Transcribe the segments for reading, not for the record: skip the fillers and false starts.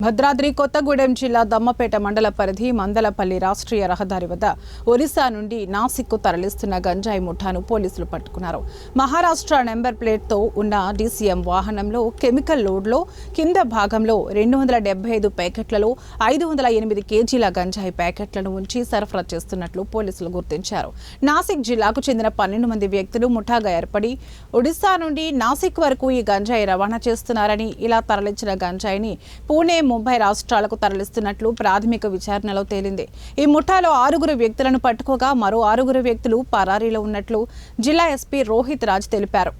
భద్రాద్రి కొత్తగూడెం జిల్లా దమ్మపేట మండల పరిధి మందలపల్లి రాష్ట్రీయ రహదారి వద్ద ఒరిస్సా నుండి నాసిక్కు తరలిస్తున్న గంజాయి ముఠాను పోలీసులు పట్టుకున్నారు. మహారాష్ట్ర నెంబర్ ప్లేట్తో ఉన్న డీసీఎం వాహనంలో కెమికల్ లోడ్లో కింద భాగంలో 275 ప్యాకెట్లలో 508 కేజీల గంజాయి ప్యాకెట్లను ఉంచి సరఫరా చేస్తున్నట్లు పోలీసులు గుర్తించారు. నాసిక్ జిల్లాకు చెందిన 12 మంది వ్యక్తులు ముఠాగా ఏర్పడి ఒడిశా నుండి నాసిక్ వరకు ఈ గంజాయి రవాణా చేస్తున్నారని, ఇలా తరలించిన గంజాయిని పూణే, ముంబై రాష్ట్రాలకు తరలిస్తున్నట్లు ప్రాథమిక విచారణలో తేలింది. ఈ ముఠాలో 6 వ్యక్తులను పట్టుకోగా మరో 6 వ్యక్తులు పరారీలో ఉన్నట్లు జిల్లా ఎస్పీ రోహిత్ రాజ్ తెలిపారు.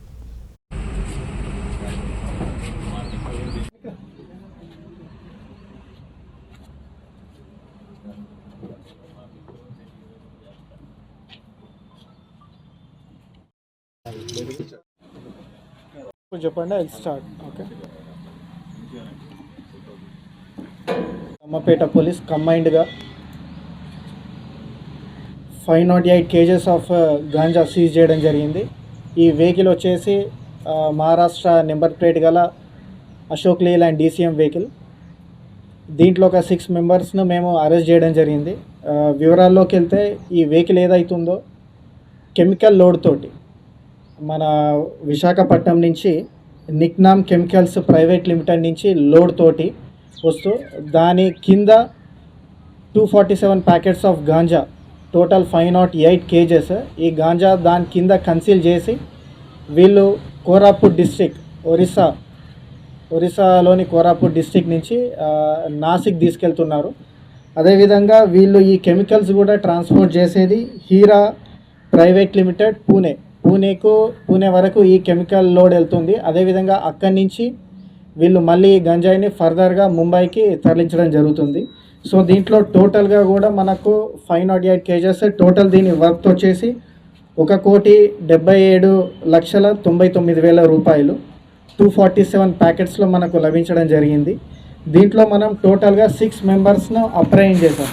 చెప్పండి, I start. Okay. Dammapeta police కంబైన్డ్గా 508 కేజెస్ ఆఫ్ గాంజా సీజ్ చేయడం జరిగింది. ఈ వెహికల్ వచ్చేసి మహారాష్ట్ర నెంబర్ ప్లేట్ గల అశోక్ లేలాండ్ డీసీఎం వెహికల్. దీంట్లో ఒక 6 మెంబర్స్ను మేము అరెస్ట్ చేయడం జరిగింది. వివరాల్లోకి వెళ్తే ఈ వెహికల్ ఏదైతుందో కెమికల్ లోడ్ తోటి మన విశాఖపట్నం నుంచి నిక్నామ్ కెమికల్స్ ప్రైవేట్ లిమిటెడ్ నుంచి లోడ్ తోటి వస్తూ దాని కింద 247 packets of ganja, total 508 kgs ఈ గాంజా దాని కింద కన్సీల్ చేసి వీళ్ళు కోరాపుట్ డిస్ట్రిక్ట్ ఒరిస్సాలోని కోరాపుట్ డిస్ట్రిక్ట్ నుంచి నాసిక్ తీసుకెళ్తున్నారు. అదేవిధంగా వీళ్ళు ఈ కెమికల్స్ కూడా ట్రాన్స్పోర్ట్ చేసేది హీరా ప్రైవేట్ లిమిటెడ్ పూణే వరకు ఈ కెమికల్ లోడ్ వెళ్తుంది. అదేవిధంగా అక్కడి నుంచి వీళ్ళు మళ్ళీ గంజాయిని ఫర్దర్గా ముంబైకి తరలించడం జరుగుతుంది. సో దీంట్లో టోటల్గా కూడా మనకు 508 కేజెస్, టోటల్ దీని వర్త్ వచ్చేసి 1,77,99,000 రూపాయలు 247 ప్యాకెట్స్లో మనకు లభించడం జరిగింది. దీంట్లో మనం టోటల్గా 6 మెంబర్స్ను అప్రహెండ్ చేశాం.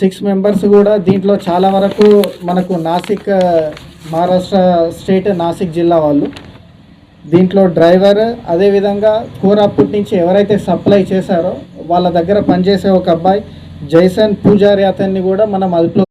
6 మెంబర్స్ కూడా దీంట్లో చాలా వరకు మనకు నాసిక్, మహారాష్ట్ర స్టేట్ నాసిక్ జిల్లా వాళ్ళు. దీంట్లో డ్రైవర్, అదేవిధంగా కోరాపుట్ నుంచి ఎవరైతే సప్లై చేశారో వాళ్ళ దగ్గర పనిచేసే ఒక అబ్బాయి జైసన్ పూజారి, అతన్ని కూడా మనం అదుపులో